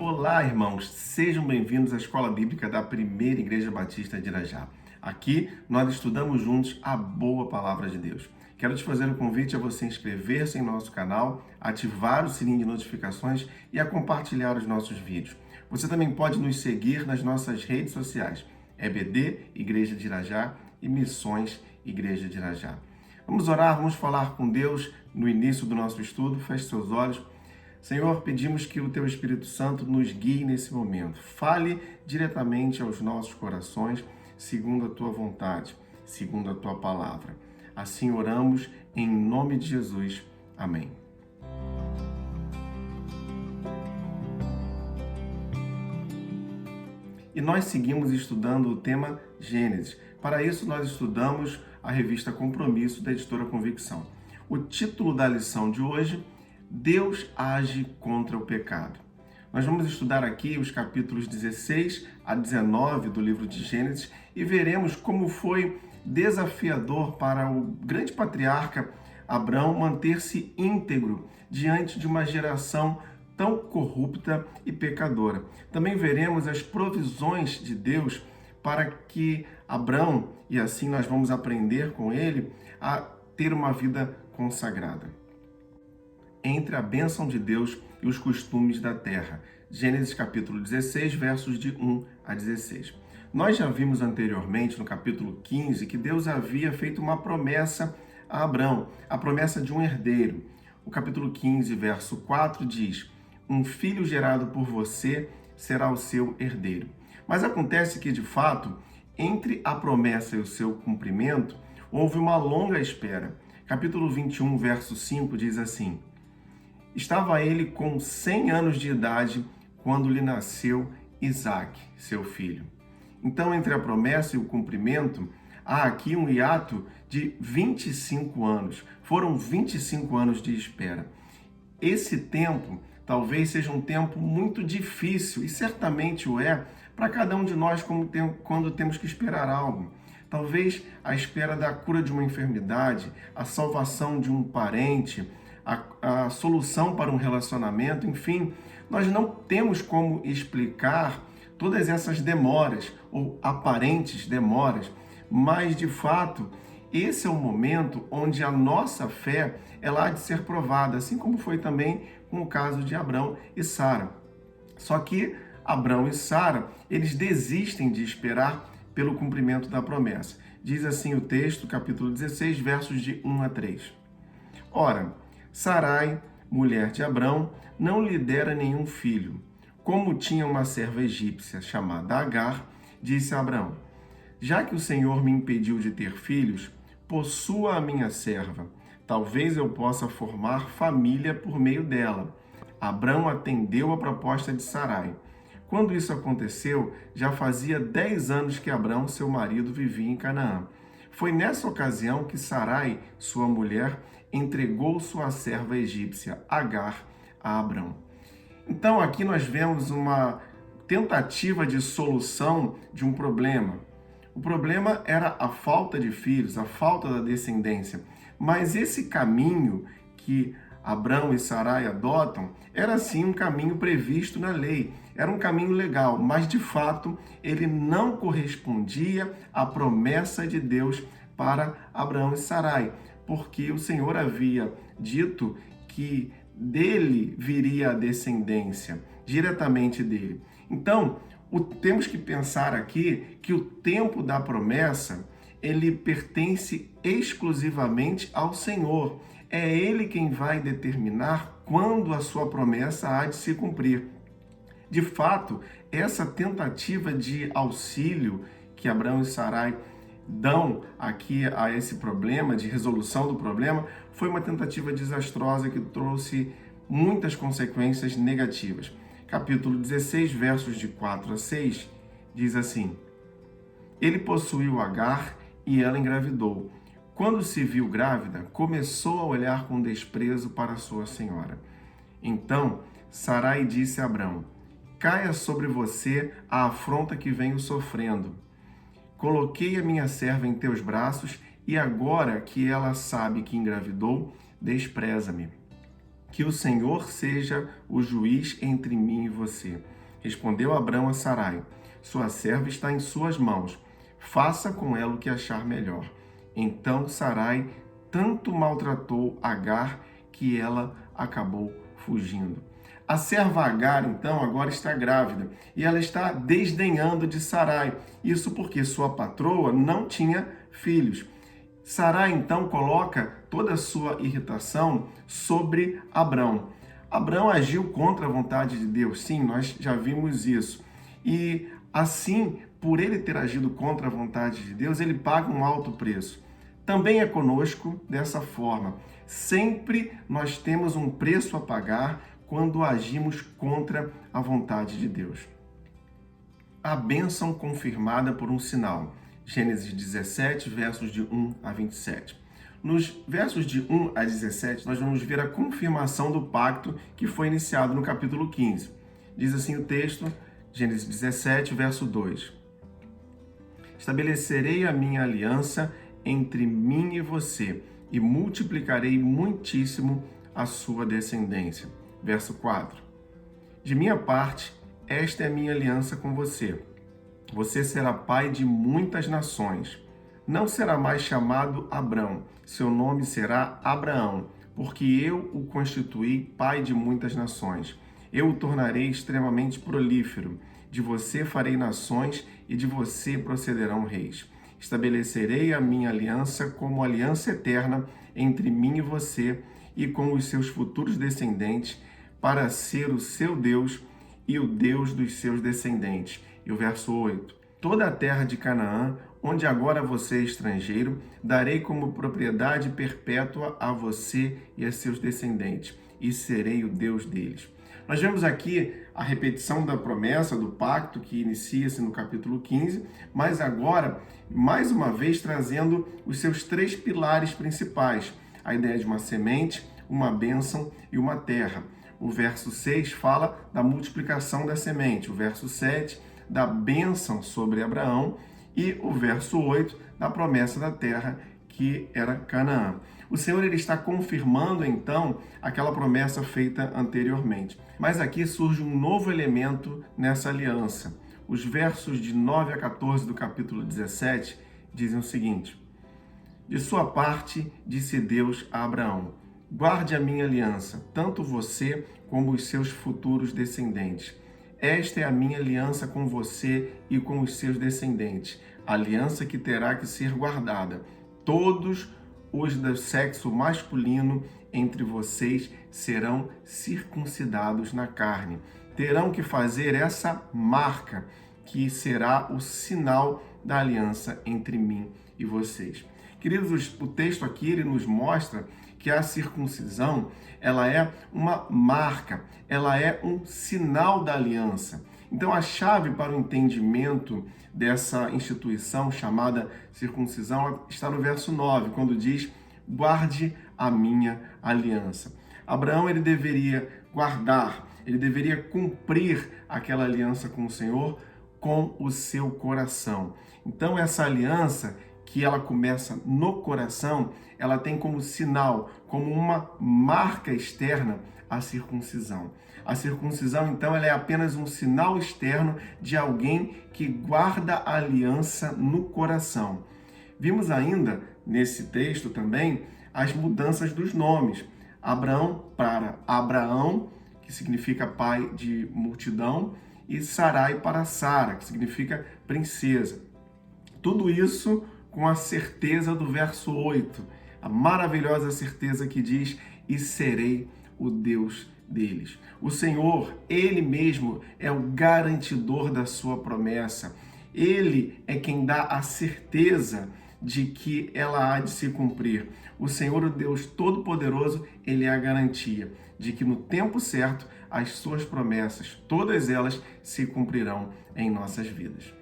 Olá, irmãos, sejam bem-vindos à Escola Bíblica da Primeira Igreja Batista de Irajá. Aqui nós estudamos juntos a boa palavra de Deus. Quero te fazer um convite a você inscrever-se em nosso canal, ativar o sininho de notificações e a compartilhar os nossos vídeos. Você também pode nos seguir nas nossas redes sociais, EBD, Igreja de Irajá e Missões Igreja de Irajá. Vamos orar, vamos falar com Deus no início do nosso estudo. Feche seus olhos. Senhor, pedimos que o Teu Espírito Santo nos guie nesse momento. Fale diretamente aos nossos corações, segundo a Tua vontade, segundo a Tua palavra. Assim oramos, em nome de Jesus. Amém. E nós seguimos estudando o tema Gênesis. Para isso, nós estudamos a revista Compromisso, da editora Convicção. O título da lição de hoje: Deus age contra o pecado. Nós vamos estudar aqui os capítulos 16 a 19 do livro de Gênesis e veremos como foi desafiador para o grande patriarca Abrão manter-se íntegro diante de uma geração tão corrupta e pecadora. Também veremos as provisões de Deus para que Abrão, e assim nós vamos aprender com ele, a ter uma vida consagrada. Entre a bênção de Deus e os costumes da terra. Gênesis capítulo 16, versos de 1 a 16. Nós já vimos anteriormente, no capítulo 15, que Deus havia feito uma promessa a Abrão, a promessa de um herdeiro. O capítulo 15, verso 4 diz: um filho gerado por você será o seu herdeiro. Mas acontece que, de fato, entre a promessa e o seu cumprimento, houve uma longa espera. Capítulo 21, verso 5 diz assim: estava ele com 100 anos de idade quando lhe nasceu Isaque, seu filho. Então, entre a promessa e o cumprimento, há aqui um hiato de 25 anos. Foram 25 anos de espera. Esse tempo talvez seja um tempo muito difícil, e certamente o é, para cada um de nós quando temos que esperar algo. Talvez a espera da cura de uma enfermidade, a salvação de um parente, a solução para um relacionamento, enfim, nós não temos como explicar todas essas demoras ou aparentes demoras, mas de fato esse é o momento onde a nossa fé ela há de ser provada, assim como foi também com o caso de Abrão e Sara. Só que Abrão e Sara, eles desistem de esperar pelo cumprimento da promessa. Diz assim o texto, capítulo 16, versos de 1 a 3. Ora, Sarai, mulher de Abrão, não lhe dera nenhum filho. Como tinha uma serva egípcia chamada Agar, disse a Abrão: já que o Senhor me impediu de ter filhos, possua a minha serva. Talvez eu possa formar família por meio dela. Abrão atendeu a proposta de Sarai. Quando isso aconteceu, já fazia 10 anos que Abrão, seu marido, vivia em Canaã. Foi nessa ocasião que Sarai, sua mulher, entregou sua serva egípcia, Agar, a Abrão. Então aqui nós vemos uma tentativa de solução de um problema. O problema era a falta de filhos, a falta da descendência. Mas esse caminho que Abrão e Sarai adotam era sim um caminho previsto na lei. Era um caminho legal, mas de fato ele não correspondia à promessa de Deus para Abrão e Sarai, porque o Senhor havia dito que dele viria a descendência, diretamente dele. Então, temos que pensar aqui que o tempo da promessa, ele pertence exclusivamente ao Senhor. É Ele quem vai determinar quando a sua promessa há de se cumprir. De fato, essa tentativa de auxílio que Abrão e Sarai dão aqui a esse problema, de resolução do problema, foi uma tentativa desastrosa que trouxe muitas consequências negativas. Capítulo 16, versos de 4 a 6, diz assim: ele possuiu Agar e ela engravidou. Quando se viu grávida, começou a olhar com desprezo para sua senhora. Então Sarai disse a Abrão: caia sobre você a afronta que venho sofrendo. Coloquei a minha serva em teus braços e agora que ela sabe que engravidou, despreza-me. Que o Senhor seja o juiz entre mim e você. Respondeu Abrão a Sarai: sua serva está em suas mãos. Faça com ela o que achar melhor. Então Sarai tanto maltratou Agar que ela acabou fugindo. A serva Agar, então, agora está grávida e ela está desdenhando de Sarai. Isso porque sua patroa não tinha filhos. Sarai, então, coloca toda a sua irritação sobre Abrão. Abrão agiu contra a vontade de Deus, sim, nós já vimos isso. E assim, por ele ter agido contra a vontade de Deus, ele paga um alto preço. Também é conosco dessa forma. Sempre nós temos um preço a pagar quando agimos contra a vontade de Deus. A bênção confirmada por um sinal. Gênesis 17, versos de 1 a 27. Nos versos de 1 a 17, nós vamos ver a confirmação do pacto que foi iniciado no capítulo 15. Diz assim o texto, Gênesis 17, verso 2. Estabelecerei a minha aliança entre mim e você, e multiplicarei muitíssimo a sua descendência. Verso 4. De minha parte, esta é a minha aliança com você. Você será pai de muitas nações. Não será mais chamado Abrão, seu nome será Abraão, porque eu o constituí pai de muitas nações. Eu o tornarei extremamente prolífero. De você farei nações e de você procederão reis. Estabelecerei a minha aliança como aliança eterna entre mim e você e com os seus futuros descendentes, para ser o seu Deus e o Deus dos seus descendentes. E o verso 8. Toda a terra de Canaã, onde agora você é estrangeiro, darei como propriedade perpétua a você e a seus descendentes, e serei o Deus deles. Nós vemos aqui a repetição da promessa, do pacto que inicia-se no capítulo 15, mas agora, mais uma vez, trazendo os seus três pilares principais. A ideia de uma semente, uma bênção e uma terra. O verso 6 fala da multiplicação da semente, o verso 7 da bênção sobre Abraão e o verso 8 da promessa da terra, que era Canaã. O Senhor ele está confirmando, então, aquela promessa feita anteriormente. Mas aqui surge um novo elemento nessa aliança. Os versos de 9 a 14 do capítulo 17 dizem o seguinte: de sua parte, disse Deus a Abraão: guarde a minha aliança, tanto você como os seus futuros descendentes. Esta é a minha aliança com você e com os seus descendentes, aliança que terá que ser guardada. Todos os do sexo masculino entre vocês serão circuncidados na carne. Terão que fazer essa marca, que será o sinal da aliança entre mim e vocês. Queridos, o texto aqui ele nos mostra que a circuncisão, ela é uma marca, ela é um sinal da aliança. Então, a chave para o entendimento dessa instituição chamada circuncisão está no verso 9, quando diz: guarde a minha aliança. Abraão, ele deveria guardar, ele deveria cumprir aquela aliança com o Senhor com o seu coração. Então, essa aliança, que ela começa no coração, ela tem como sinal, como uma marca externa, a circuncisão. A circuncisão, então, ela é apenas um sinal externo de alguém que guarda a aliança no coração. Vimos ainda, nesse texto também, as mudanças dos nomes. Abrão para Abraão, que significa pai de multidão, e Sarai para Sara, que significa princesa. Tudo isso com a certeza do verso 8, a maravilhosa certeza que diz: e serei o Deus deles. O Senhor, Ele mesmo, é o garantidor da sua promessa. Ele é quem dá a certeza de que ela há de se cumprir. O Senhor, o Deus Todo-Poderoso, Ele é a garantia de que no tempo certo as suas promessas, todas elas, se cumprirão em nossas vidas.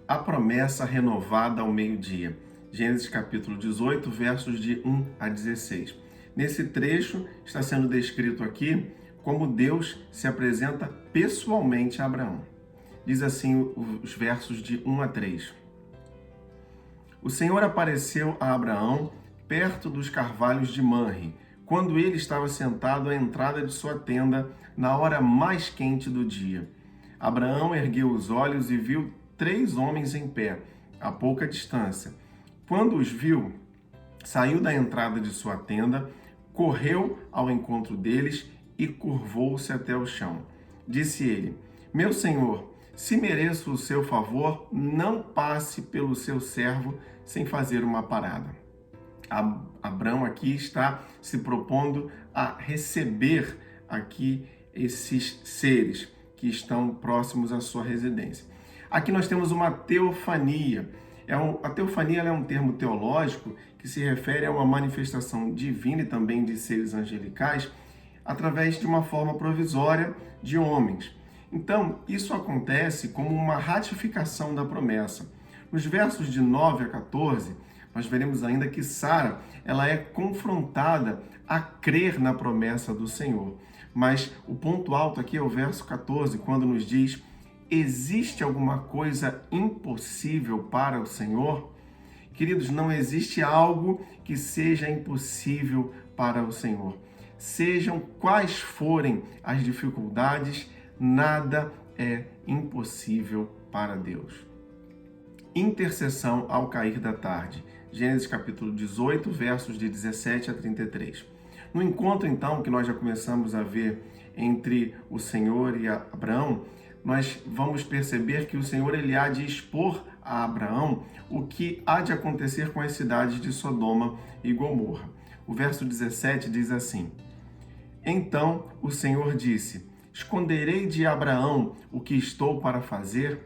A promessa renovada ao meio-dia. Gênesis capítulo 18, versos de 1 a 16. Nesse trecho está sendo descrito aqui como Deus se apresenta pessoalmente a Abraão. Diz assim os versos de 1 a 3. O Senhor apareceu a Abraão perto dos carvalhos de Manre, quando ele estava sentado à entrada de sua tenda, na hora mais quente do dia. Abraão ergueu os olhos e viu 3 homens em pé, a pouca distância. Quando os viu, saiu da entrada de sua tenda, correu ao encontro deles e curvou-se até o chão. Disse ele: Meu senhor, se mereço o seu favor, não passe pelo seu servo sem fazer uma parada. Abraão aqui está se propondo a receber aqui esses seres que estão próximos à sua residência. Aqui nós temos uma teofania. A teofania é um termo teológico que se refere a uma manifestação divina e também de seres angelicais através de uma forma provisória de homens. Então, isso acontece como uma ratificação da promessa. Nos versos de 9 a 14, nós veremos ainda que Sara, ela é confrontada a crer na promessa do Senhor. Mas o ponto alto aqui é o verso 14, quando nos diz: existe alguma coisa impossível para o Senhor? Queridos, não existe algo que seja impossível para o Senhor. Sejam quais forem as dificuldades, nada é impossível para Deus. Intercessão ao cair da tarde. Gênesis capítulo 18, versos de 17 a 33. No encontro, então, que nós já começamos a ver entre o Senhor e Abraão, nós vamos perceber que o Senhor ele há de expor a Abraão o que há de acontecer com as cidades de Sodoma e Gomorra. O verso 17 diz assim: Então o Senhor disse: Esconderei de Abraão o que estou para fazer?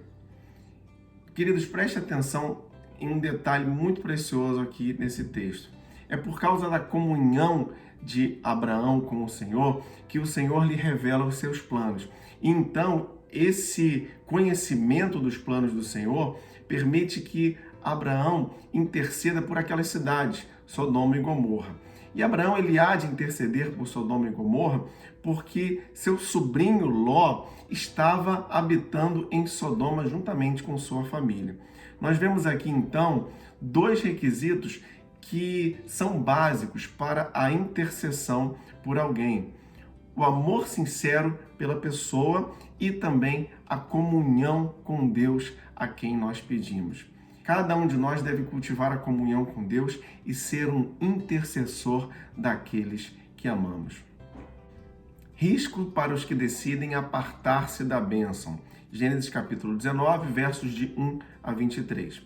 Queridos, preste atenção em um detalhe muito precioso aqui nesse texto. É por causa da comunhão de Abraão com o Senhor que o Senhor lhe revela os seus planos. E então, esse conhecimento dos planos do Senhor permite que Abraão interceda por aquelas cidades, Sodoma e Gomorra. E Abraão ele há de interceder por Sodoma e Gomorra porque seu sobrinho Ló estava habitando em Sodoma juntamente com sua família. Nós vemos aqui então 2 requisitos que são básicos para a intercessão por alguém: o amor sincero pela pessoa e também a comunhão com Deus a quem nós pedimos. Cada um de nós deve cultivar a comunhão com Deus e ser um intercessor daqueles que amamos. Risco para os que decidem apartar-se da bênção. Gênesis capítulo 19, versos de 1 a 23.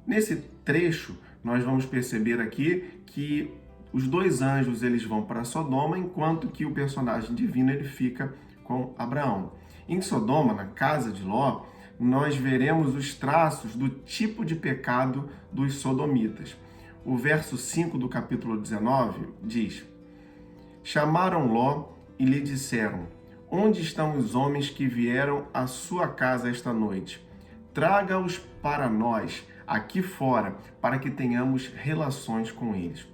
Nesse trecho, nós vamos perceber aqui que os 2 anjos eles vão para Sodoma, enquanto que o personagem divino ele fica com Abraão. Em Sodoma, na casa de Ló, nós veremos os traços do tipo de pecado dos sodomitas. O verso 5 do capítulo 19 diz: Chamaram Ló e lhe disseram: Onde estão os homens que vieram à sua casa esta noite? Traga-os para nós, aqui fora, para que tenhamos relações com eles.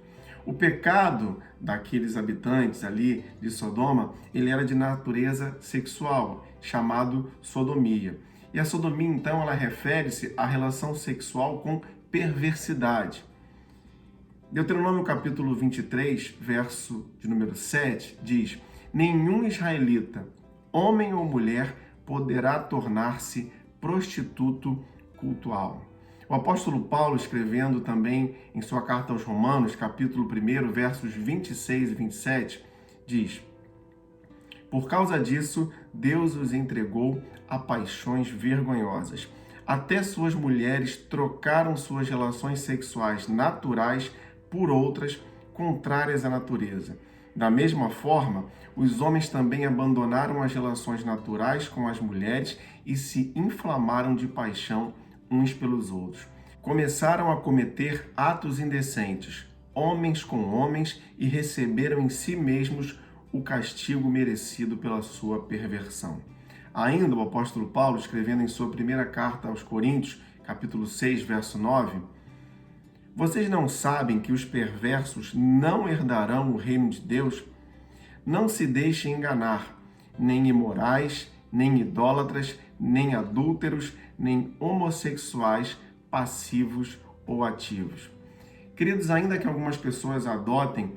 O pecado daqueles habitantes ali de Sodoma, ele era de natureza sexual, chamado sodomia. E a sodomia, então, ela refere-se à relação sexual com perversidade. Deuteronômio capítulo 23, verso de número 7, diz: Nenhum israelita, homem ou mulher, poderá tornar-se prostituto cultual. O apóstolo Paulo, escrevendo também em sua carta aos Romanos, capítulo 1, versos 26 e 27, diz: Por causa disso, Deus os entregou a paixões vergonhosas. Até suas mulheres trocaram suas relações sexuais naturais por outras contrárias à natureza. Da mesma forma, os homens também abandonaram as relações naturais com as mulheres e se inflamaram de paixão uns pelos outros. Começaram a cometer atos indecentes, homens com homens, e receberam em si mesmos o castigo merecido pela sua perversão. Ainda o apóstolo Paulo, escrevendo em sua primeira carta aos Coríntios, capítulo 6, verso 9, Vocês não sabem que os perversos não herdarão o reino de Deus? Não se deixem enganar, nem imorais, nem idólatras, nem adúlteros, nem homossexuais, passivos ou ativos. Queridos, ainda que algumas pessoas adotem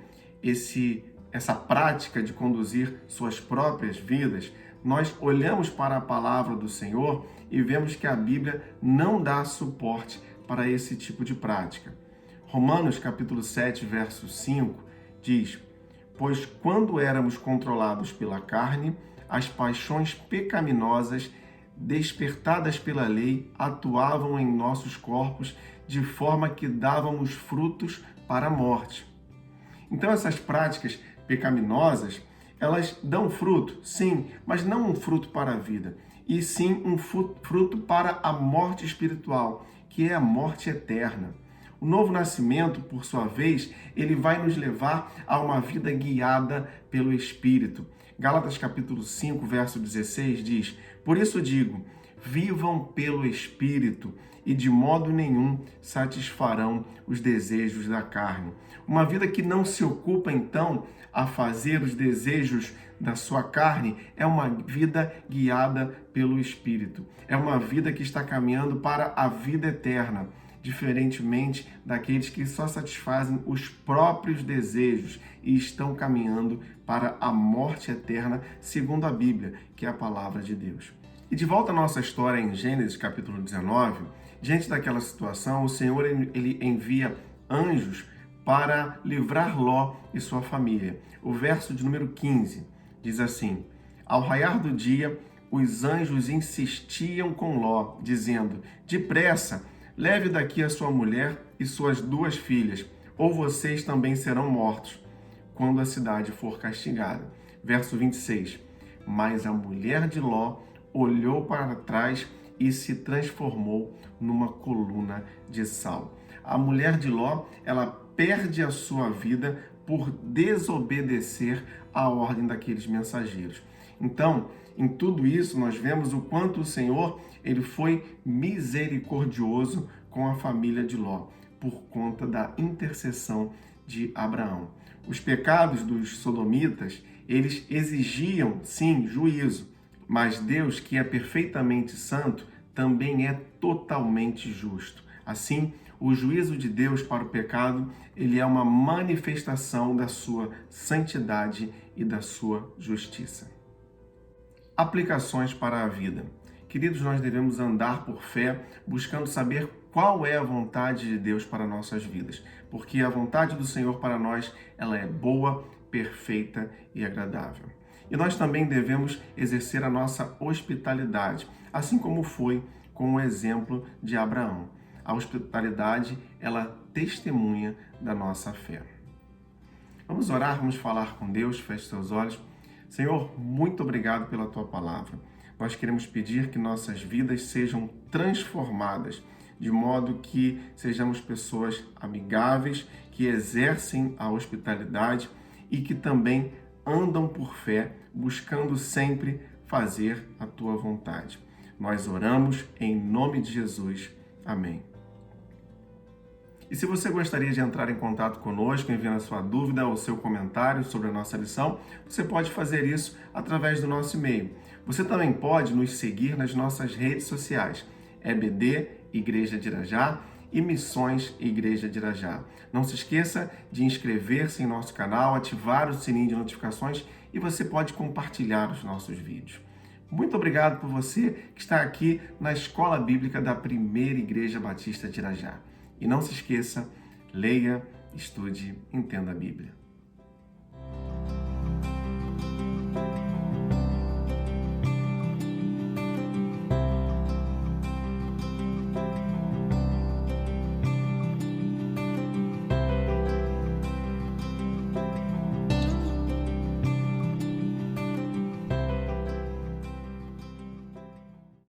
essa prática de conduzir suas próprias vidas, nós olhamos para a palavra do Senhor e vemos que a Bíblia não dá suporte para esse tipo de prática. Romanos capítulo 7, verso 5 diz: pois quando éramos controlados pela carne, as paixões pecaminosas despertadas pela lei atuavam em nossos corpos de forma que dávamos frutos para a morte. Então essas práticas pecaminosas, elas dão fruto, sim, mas não um fruto para a vida, e sim um fruto para a morte espiritual, que é a morte eterna. O novo nascimento, por sua vez, ele vai nos levar a uma vida guiada pelo Espírito. Gálatas capítulo 5, verso 16 diz: por isso digo, vivam pelo Espírito e de modo nenhum satisfarão os desejos da carne. Uma vida que não se ocupa, então, a fazer os desejos da sua carne é uma vida guiada pelo Espírito. É uma vida que está caminhando para a vida eterna, diferentemente daqueles que só satisfazem os próprios desejos e estão caminhando para a morte eterna, segundo a Bíblia, que é a palavra de Deus. E de volta à nossa história em Gênesis capítulo 19, diante daquela situação, o Senhor ele envia anjos para livrar Ló e sua família. O verso de número 15 diz assim: ao raiar do dia, os anjos insistiam com Ló, dizendo: depressa, leve daqui a sua mulher e suas 2 filhas, ou vocês também serão mortos quando a cidade for castigada. Verso 26. Mas a mulher de Ló olhou para trás e se transformou numa coluna de sal. A mulher de Ló, ela perde a sua vida por desobedecer à ordem daqueles mensageiros. Então, em tudo isso, nós vemos o quanto o Senhor ele foi misericordioso com a família de Ló, por conta da intercessão de Abraão. Os pecados dos sodomitas, eles exigiam, sim, juízo, mas Deus, que é perfeitamente santo, também é totalmente justo. Assim, o juízo de Deus para o pecado, ele é uma manifestação da sua santidade e da sua justiça. Aplicações para a vida. Queridos, nós devemos andar por fé, buscando saber qual é a vontade de Deus para nossas vidas, porque a vontade do Senhor para nós, ela é boa, perfeita e agradável. E nós também devemos exercer a nossa hospitalidade, assim como foi com o exemplo de Abraão. A hospitalidade, ela testemunha da nossa fé. Vamos orar, vamos falar com Deus, feche seus olhos. Senhor, muito obrigado pela Tua palavra. Nós queremos pedir que nossas vidas sejam transformadas, de modo que sejamos pessoas amigáveis, que exercem a hospitalidade e que também andam por fé, buscando sempre fazer a Tua vontade. Nós oramos em nome de Jesus. Amém. E se você gostaria de entrar em contato conosco, enviando a sua dúvida ou seu comentário sobre a nossa lição, você pode fazer isso através do nosso e-mail. Você também pode nos seguir nas nossas redes sociais, EBD Igreja de Irajá e Missões Igreja de Irajá. Não se esqueça de inscrever-se em nosso canal, ativar o sininho de notificações e você pode compartilhar os nossos vídeos. Muito obrigado por você que está aqui na Escola Bíblica da Primeira Igreja Batista de Irajá. E não se esqueça, leia, estude, entenda a Bíblia.